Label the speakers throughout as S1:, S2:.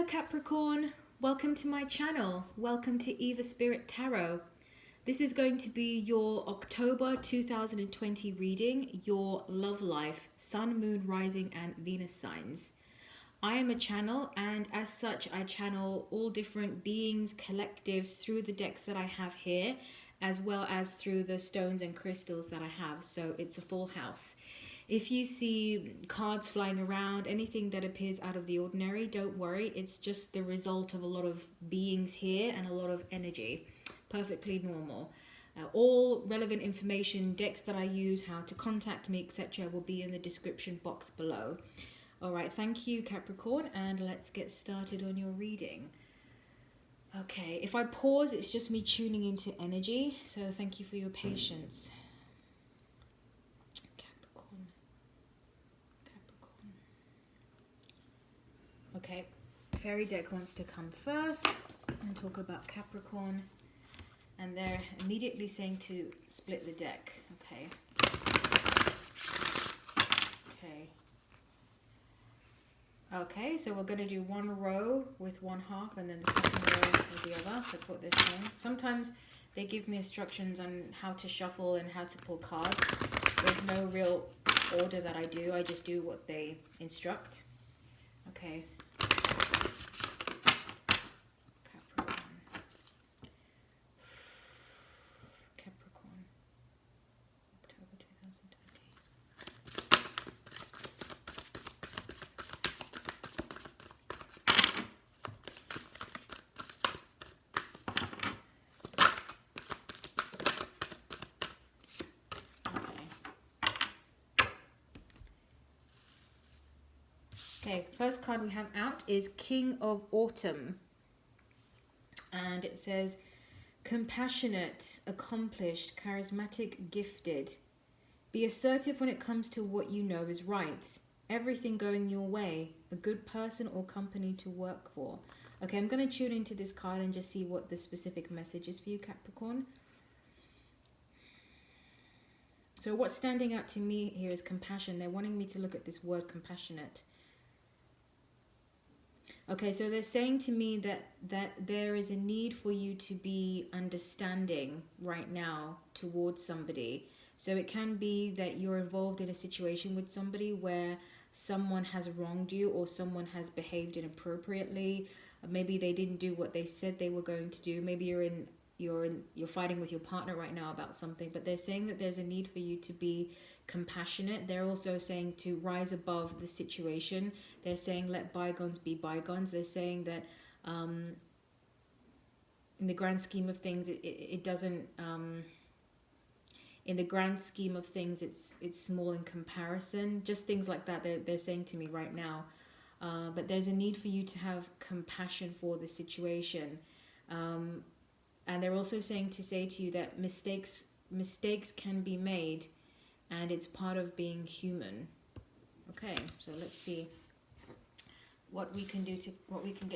S1: Hello Capricorn, welcome to my channel. Welcome to Eva Spirit Tarot. This is going to be your October 2020 reading, your love life, Sun, Moon, Rising and Venus signs. I am a channel, and as such I channel all different beings, collectives through the decks that I have here, as well as through the stones and crystals that I have, so it's a full house. If you see cards flying around, anything that appears out of the ordinary, don't worry. It's just the result of a lot of beings here and a lot of energy. Perfectly normal. All relevant information, decks that I use, how to contact me, etc. will be in the description box below. Alright, thank you Capricorn, and let's get started on your reading. Okay, if I pause, it's just me tuning into energy, so thank you for your patience. Okay, Fairy deck wants to come first and talk about Capricorn, and they're immediately saying to split the deck. Okay. Okay, so we're going to do one row with one half and then the second row with the other. That's what they're saying. Sometimes they give me instructions on how to shuffle and how to pull cards. There's no real order that I do. I just do what they instruct. Okay. Capricorn. October 2020. Okay, first card we have out is King of Autumn, and it says compassionate, accomplished, charismatic, gifted. Be assertive when it comes to what you know is right. Everything going your way. A good person or company to work for. Okay, I'm going to tune into this card and just see what the specific message is for you, Capricorn. So what's standing out to me here is compassion. They're wanting me to look at this word compassionate. Okay, so they're saying to me that there is a need for you to be understanding right now towards somebody. So it can be that you're involved in a situation with somebody where someone has wronged you or someone has behaved inappropriately. Maybe they didn't do what they said they were going to do. Maybe you're fighting with your partner right now about something, but they're saying that there's a need for you to be compassionate. They're also saying to rise above the situation. They're saying let bygones be bygones. They're saying that in the grand scheme of things, it doesn't in the grand scheme of things, it's small in comparison. Just things like that they're saying to me right now. But there's a need for you to have compassion for the situation. And they're also saying to say to you that mistakes can be made, and it's part of being human. Okay, so let's see what we can get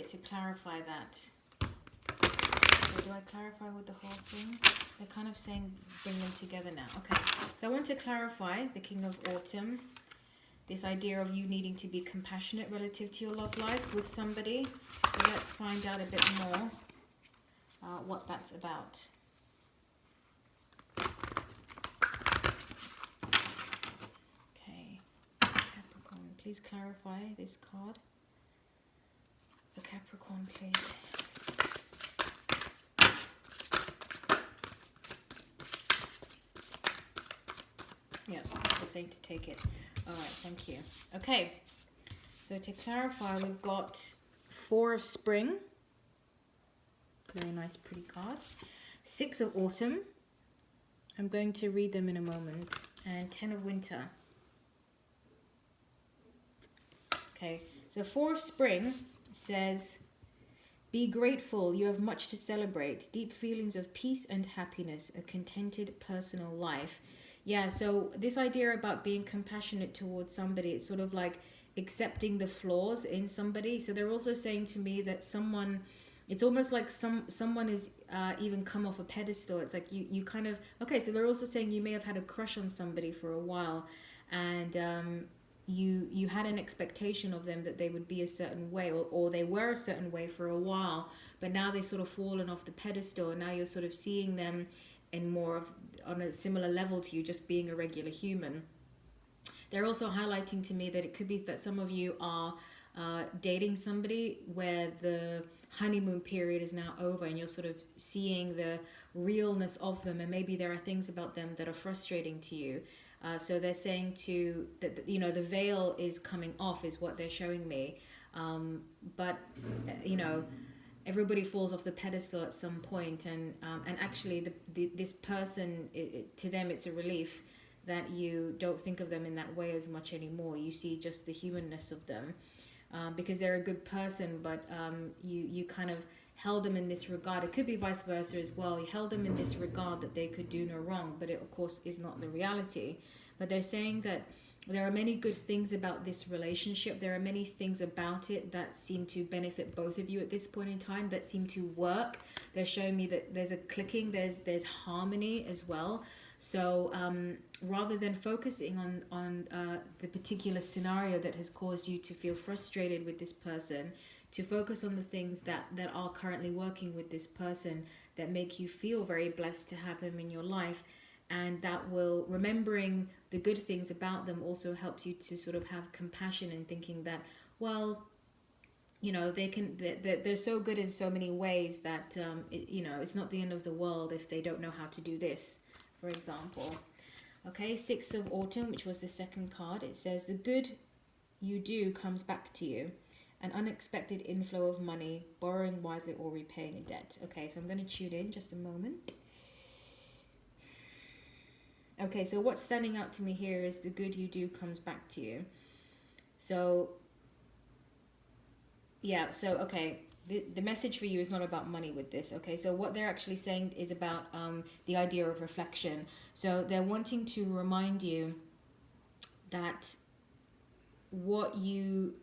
S1: to clarify that. So do I clarify with the whole thing? They're kind of saying bring them together now. Okay, so I want to clarify the King of Autumn. This idea of you needing to be compassionate relative to your love life with somebody. So let's find out a bit more what that's about. Okay, Capricorn, please clarify this card. For Capricorn, please. Yeah, they're saying to take it. Alright, thank you. Okay, so to clarify, we've got Four of Spring. Very nice, pretty card. Six of Autumn. I'm going to read them in a moment. And 10 of Winter. Okay, so Four of Spring says, be grateful, you have much to celebrate. Deep feelings of peace and happiness. A contented personal life. Yeah, so this idea about being compassionate towards somebody, it's sort of like accepting the flaws in somebody. So they're also saying to me that someone, it's almost like someone is even come off a pedestal. It's like you kind of, okay, so they're also saying you may have had a crush on somebody for a while, and you had an expectation of them that they would be a certain way, or they were a certain way for a while, but now they've sort of fallen off the pedestal, and now you're sort of seeing them in more of on a similar level to you, just being a regular human. They're also highlighting to me that it could be that some of you are dating somebody where the honeymoon period is now over, and you're sort of seeing the realness of them, and maybe there are things about them that are frustrating to you. So they're saying to that, you know, the veil is coming off, is what they're showing me. But you know, everybody falls off the pedestal at some point, and actually this person, to them it's a relief that you don't think of them in that way as much anymore. You see just the humanness of them, because they're a good person, but you kind of held them in this regard. It could be vice versa as well. You held them in this regard that they could do no wrong, but it of course is not the reality. But they're saying that there are many good things about this relationship. There are many things about it that seem to benefit both of you at this point in time, that seem to work. They're showing me that there's a clicking, there's harmony as well. So rather than focusing on the particular scenario that has caused you to feel frustrated with this person, to focus on the things that are currently working with this person, that make you feel very blessed to have them in your life. And that will, remembering the good things about them, also helps you to sort of have compassion and thinking that, well, you know, they're so good in so many ways that you know, it's not the end of the world if they don't know how to do this, for example. Okay, Six of Autumn, which was the second card. It says the good you do comes back to you. An unexpected inflow of money, borrowing wisely or repaying a debt. Okay, so I'm going to tune in just a moment. Okay, so what's standing out to me here is the good you do comes back to you. So, yeah, so, okay, the message for you is not about money with this, okay? So what they're actually saying is about the idea of reflection. So they're wanting to remind you that what you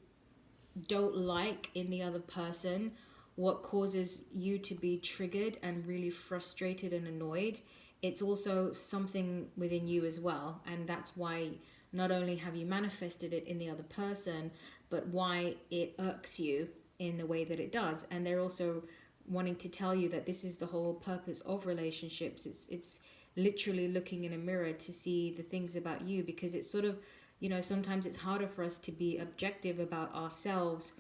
S1: don't like in the other person, what causes you to be triggered and really frustrated and annoyed, it's also something within you as well. And that's why not only have you manifested it in the other person, but why it irks you in the way that it does. And they're also wanting to tell you that this is the whole purpose of relationships. It's literally looking in a mirror to see the things about you, because it's sort of, you know, sometimes it's harder for us to be objective about ourselves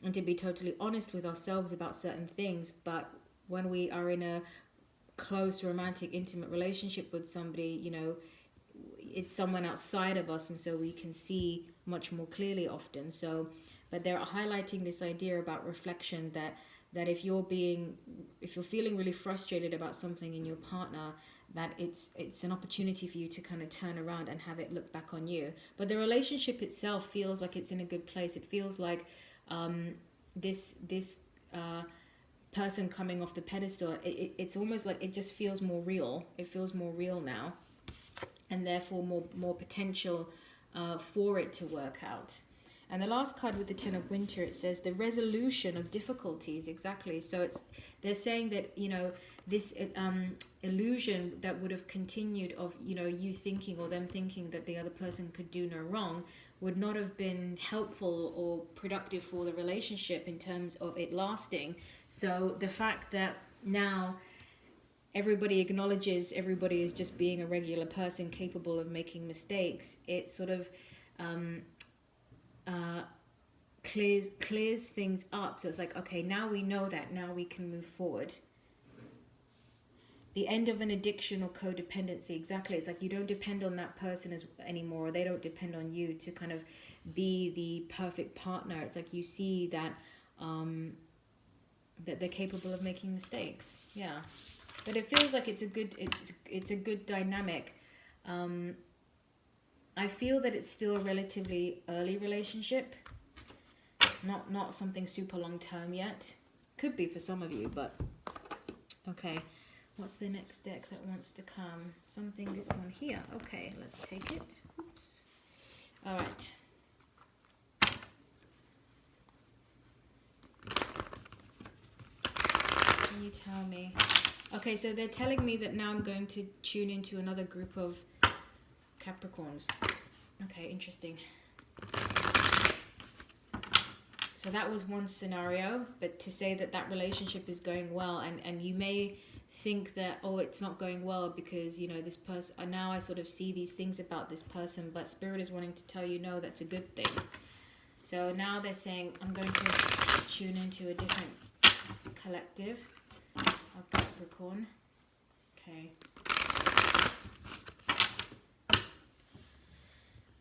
S1: and to be totally honest with ourselves about certain things. But when we are in a close, romantic, intimate relationship with somebody, you know, it's someone outside of us, and so we can see much more clearly often. So, but they're highlighting this idea about reflection, that if you're feeling really frustrated about something in your partner, that it's an opportunity for you to kind of turn around and have it look back on you. But the relationship itself feels like it's in a good place. It feels like this person coming off the pedestal, it's almost like it just feels more real. It feels more real now, and therefore more potential for it to work out. And the last card with the Ten of Winter, it says the resolution of difficulties. Exactly. So they're saying that, you know, this illusion that would have continued of, you know, you thinking or them thinking that the other person could do no wrong would not have been helpful or productive for the relationship in terms of it lasting. So the fact that now everybody acknowledges everybody is just being a regular person capable of making mistakes, it sort of clears things up. So it's like, okay, now we know that, now we can move forward. The end of an addiction or codependency. Exactly. It's like you don't depend on that person anymore, or they don't depend on you to kind of be the perfect partner. It's like you see that that they're capable of making mistakes. Yeah, but it feels like it's a good dynamic. I feel that it's still a relatively early relationship, not something super long term yet. Could be for some of you, but okay. What's the next deck that wants to come? Something, this one here. Okay, let's take it. Oops. All right. Can you tell me? Okay, so they're telling me that now I'm going to tune into another group of Capricorns. Okay, interesting. So that was one scenario, but to say that that relationship is going well, and you may think that, oh, it's not going well because, you know, this person, now I sort of see these things about this person, but Spirit is wanting to tell you, no, that's a good thing. So now they're saying, I'm going to tune into a different collective of Capricorn. Okay.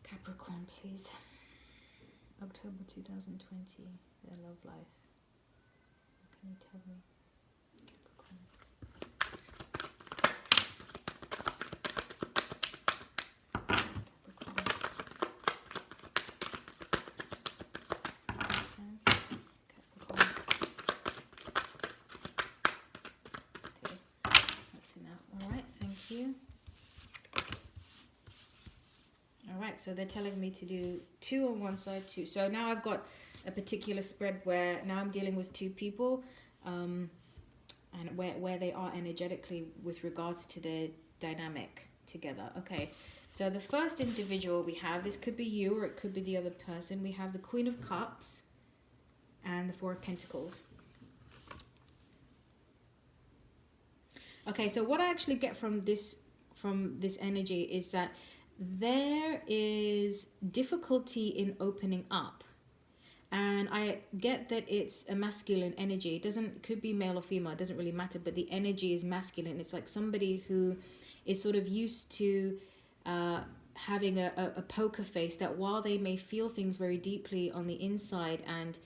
S1: Capricorn, please. October 2020, their love life. What can you tell me? Capricorn. Alright, so they're telling me to do 2 on one side, 2. So now I've got a particular spread where now I'm dealing with 2 people, and where they are energetically with regards to their dynamic together. Okay, so the first individual we have, this could be you or it could be the other person. We have the Queen of Cups and the 4 of Pentacles. Okay, so what I actually get from this energy is that there is difficulty in opening up, and I get that it's a masculine energy. Could be male or female, it doesn't really matter, but the energy is masculine. It's like somebody who is sort of used to having a poker face, that while they may feel things very deeply on the inside, and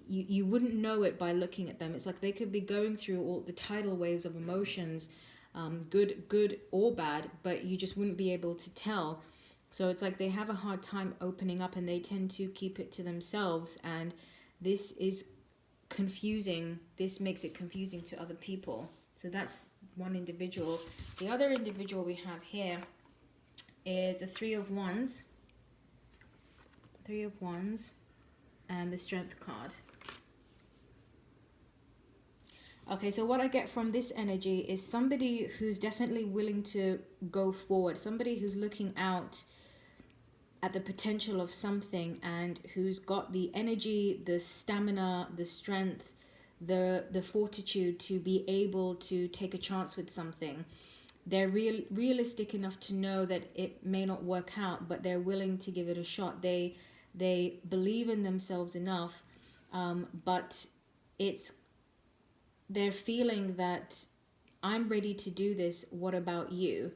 S1: you wouldn't know it by looking at them. It's like they could be going through all the tidal waves of emotions, good or bad, but you just wouldn't be able to tell. So it's like they have a hard time opening up, and they tend to keep it to themselves, and this is confusing. This makes it confusing to other people. So that's one individual. The other individual we have here is the 3 of Wands. 3 of Wands and the Strength card. Okay, so what I get from this energy is somebody who's definitely willing to go forward, somebody who's looking out at the potential of something, and who's got the energy, the stamina, the strength, the fortitude to be able to take a chance with something. They're realistic enough to know that it may not work out, but they're willing to give it a shot. They believe in themselves enough, but they're feeling that I'm ready to do this. What about you?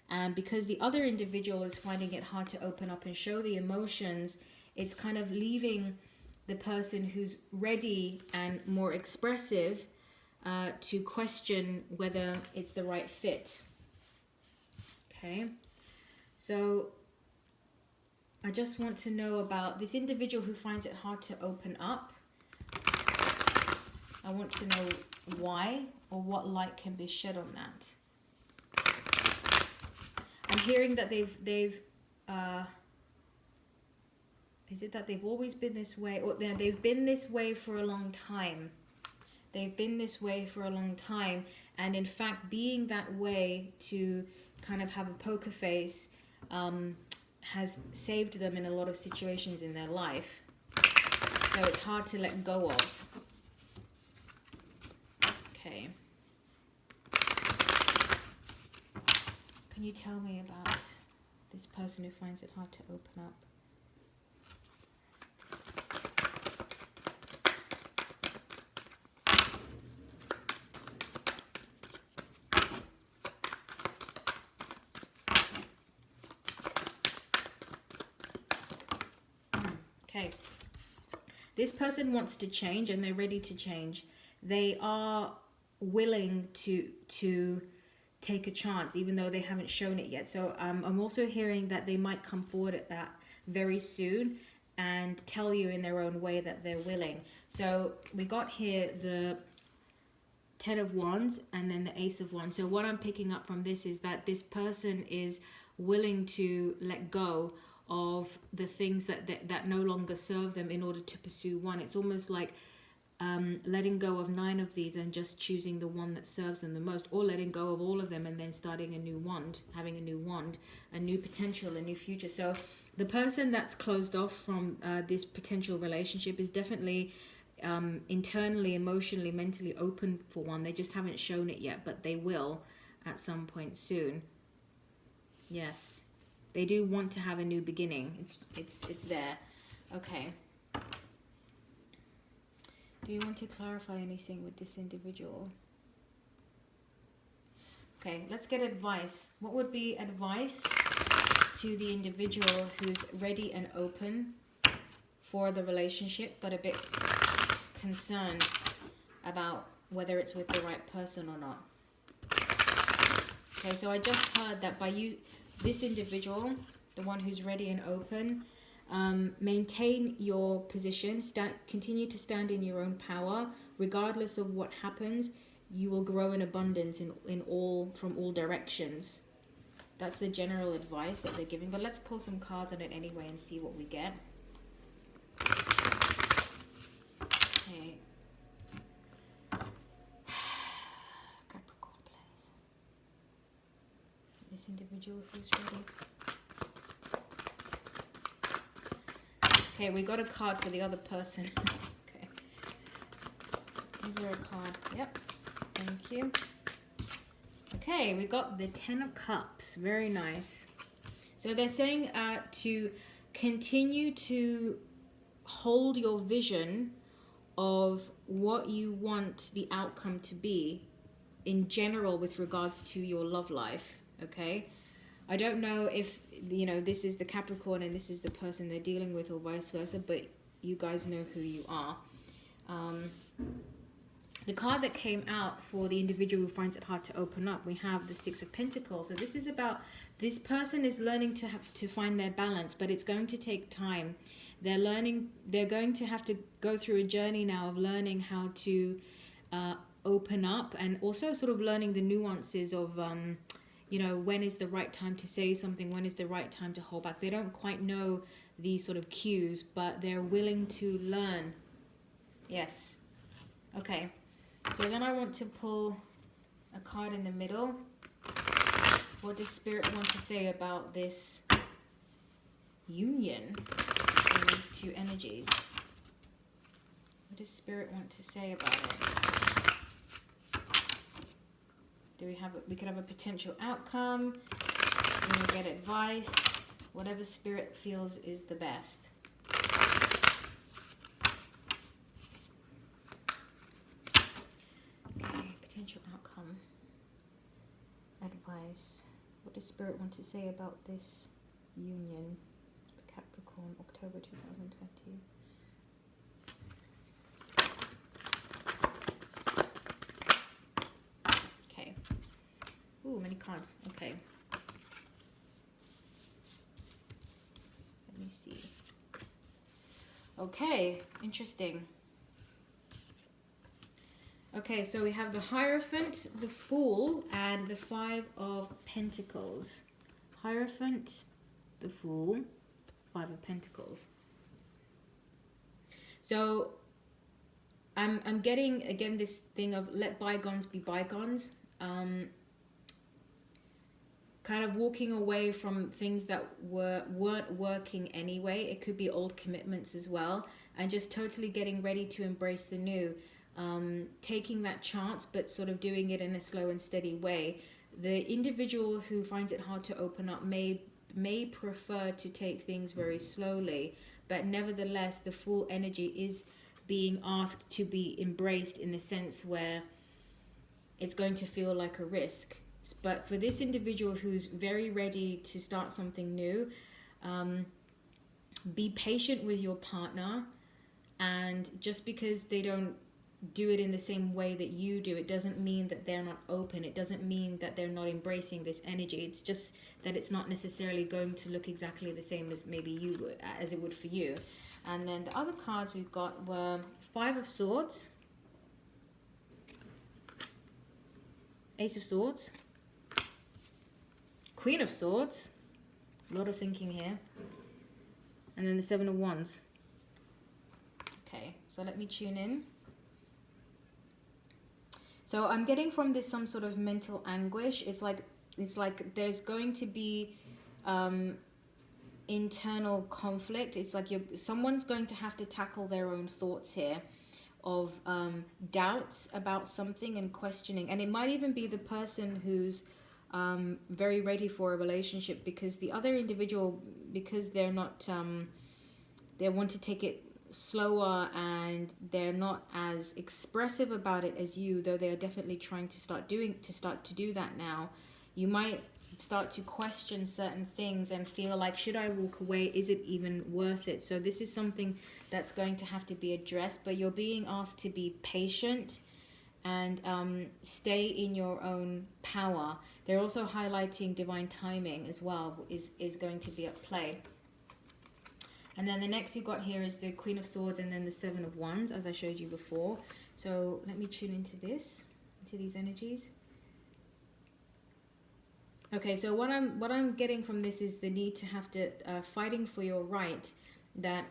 S1: And because the other individual is finding it hard to open up and show the emotions, it's kind of leaving the person who's ready and more expressive to question whether it's the right fit. Okay, so I just want to know about this individual who finds it hard to open up. I want to know why, or what light can be shed on that. I'm hearing that they've is it that they've always been this way, or they've been this way for a long time? They've been this way for a long time, and in fact, being that way to kind of have a poker face has saved them in a lot of situations in their life. So it's hard to let go of. Okay. Can you tell me about this person who finds it hard to open up? Okay. This person wants to change, and they're ready to change. They are willing to take a chance, even though they haven't shown it yet. So I'm also hearing that they might come forward at that very soon and tell you in their own way that they're willing. So we got here the 10 of Wands and then the Ace of Wands. So what I'm picking up from this is that this person is willing to let go of the things that no longer serve them in order to pursue one. It's almost like letting go of 9 of these and just choosing the one that serves them the most, or letting go of all of them and then starting a new wand, having a new wand, a new potential, a new future. So the person that's closed off from this potential relationship is definitely internally, emotionally, mentally open for one. They just haven't shown it yet, but they will at some point soon. Yes, they do want to have a new beginning. It's there. Okay. Do you want to clarify anything with this individual? Okay, let's get advice. What would be advice to the individual who's ready and open for the relationship, but a bit concerned about whether it's with the right person or not? Okay, so I just heard that by this individual, the one who's ready and open, maintain your position, continue to stand in your own power, regardless of what happens. You will grow in abundance from all directions. That's the general advice that they're giving. But let's pull some cards on it anyway and see what we get. Okay. Capricorn, please. This individual who's ready. Okay, we got a card for the other person. Okay. Is there a card? Yep. Thank you. Okay, we got the 10 of Cups. Very nice. So they're saying to continue to hold your vision of what you want the outcome to be in general with regards to your love life. Okay. I don't know if, this is the Capricorn and this is the person they're dealing with, or vice versa, but you guys know who you are. The card that came out for the individual who finds it hard to open up, we have the 6 of Pentacles. So this is about, this person is learning to find their balance, but it's going to take time. They're going to have to go through a journey now of learning how to open up, and also sort of learning the nuances of when is the right time to say something, when is the right time to hold back. They don't quite know these sort of cues, but they're willing to learn. Yes. Okay. So then I want to pull a card in the middle. What does Spirit want to say about this union in these two energies? What does Spirit want to say about it? We could have a potential outcome. We will get advice. Whatever Spirit feels is the best. Okay, potential outcome. Advice. What does Spirit want to say about this union? Capricorn, October 2020. Ooh, many cards. Okay. Let me see. Okay, interesting. Okay, so we have the Hierophant, the Fool, and the 5 of Pentacles. Hierophant, the Fool, 5 of Pentacles. So I'm getting again this thing of let bygones be bygones. Kind of walking away from things that weren't working anyway. It could be old commitments as well, and just totally getting ready to embrace the new. Taking that chance, but sort of doing it in a slow and steady way. The individual who finds it hard to open up may prefer to take things very slowly, but nevertheless, the Fool energy is being asked to be embraced in a sense where it's going to feel like a risk. But for this individual who's very ready to start something new, be patient with your partner, and just because they don't do it in the same way that you do, it doesn't mean that they're not open. It doesn't mean that they're not embracing this energy. It's just that it's not necessarily going to look exactly the same as maybe you would, as it would for you. And then the other cards we've got were 5 of Swords, 8 of Swords, Queen of Swords, a lot of thinking here, and then the 7 of Wands. Okay, so let me tune in. So I'm getting from this some sort of mental anguish. It's like there's going to be internal conflict. It's like someone's going to have to tackle their own thoughts here of doubts about something and questioning. And it might even be the person who's very ready for a relationship, because the other individual, because they're not they want to take it slower and they're not as expressive about it as you, though they are definitely trying to start to do that now. You might start to question certain things and feel like, should I walk away? Is it even worth it? So this is something that's going to have to be addressed, but you're being asked to be patient and stay in your own power. They're also highlighting divine timing as well is going to be at play. And then the next you got here is the Queen of Swords and then the Seven of Wands, as I showed you before. So let me tune into these energies. Okay, so what I'm getting from this is the need to have to fighting for your right, that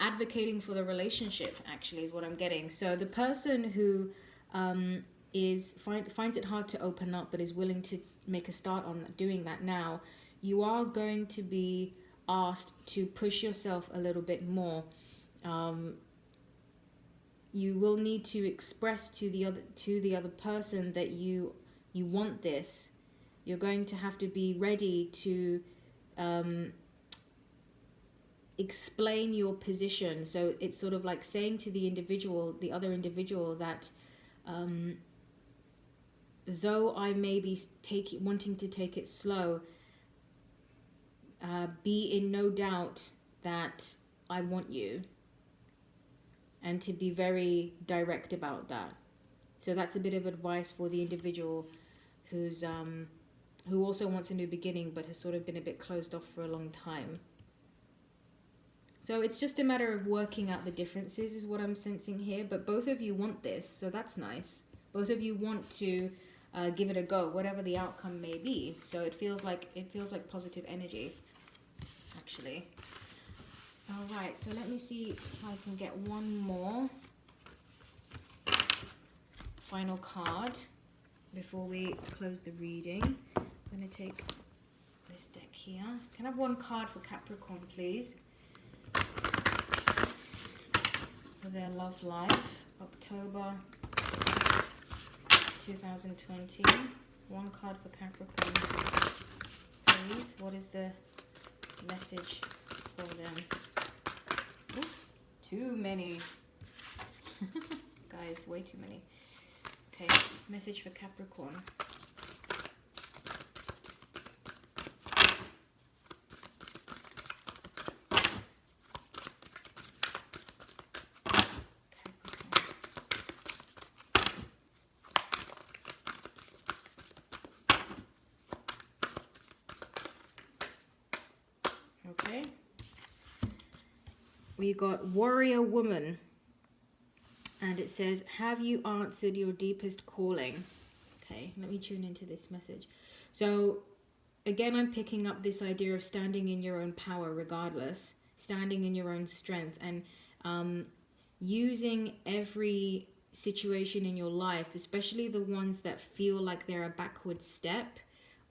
S1: advocating for the relationship actually is what I'm getting. So the person who finds it hard to open up but is willing to make a start on doing that now, you are going to be asked to push yourself a little bit more. You will need to express to the other person that you want this. You're going to have to be ready to explain your position. So it's sort of like saying to the other individual that though I may be wanting to take it slow, be in no doubt that I want you, and to be very direct about that. So that's a bit of advice for the individual who's who also wants a new beginning but has sort of been a bit closed off for a long time. So it's just a matter of working out the differences is what I'm sensing here, but both of you want this, so that's nice. Both of you want to give it a go, whatever the outcome may be. So it feels like positive energy, actually. All right, so let me see if I can get one more final card before we close the reading. I'm going to take this deck here. Can I have one card for Capricorn, please? For their love life, October 2020. One card for Capricorn, please. What is the message for them? Ooh, too many. Guys, way too many. Okay, message for Capricorn. Okay. We got Warrior Woman. And it says, have you answered your deepest calling? Okay, let me tune into this message. So, again, I'm picking up this idea of standing in your own power regardless, standing in your own strength, and using every situation in your life, especially the ones that feel like they're a backward step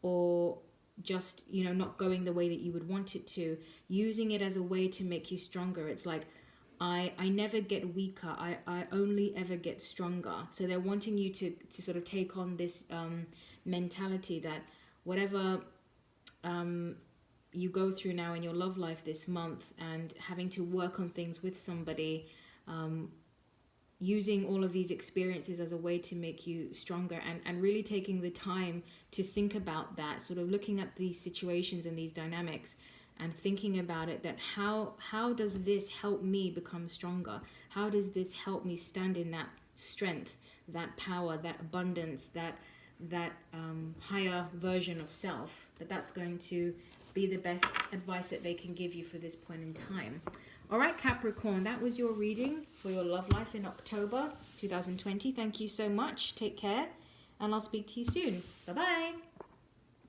S1: or just, not going the way that you would want it to, using it as a way to make you stronger. It's like, I never get weaker. I only ever get stronger. So they're wanting you to sort of take on this mentality that whatever you go through now in your love life this month and having to work on things with somebody, using all of these experiences as a way to make you stronger, and really taking the time to think about that, sort of looking at these situations and these dynamics and thinking about it, that how does this help me become stronger? How does this help me stand in that strength, that power, that abundance, that higher version of self? That's going to be the best advice that they can give you for this point in time. All right, Capricorn, that was your reading for your love life in October 2020. Thank you so much. Take care, and I'll speak to you soon. Bye-bye.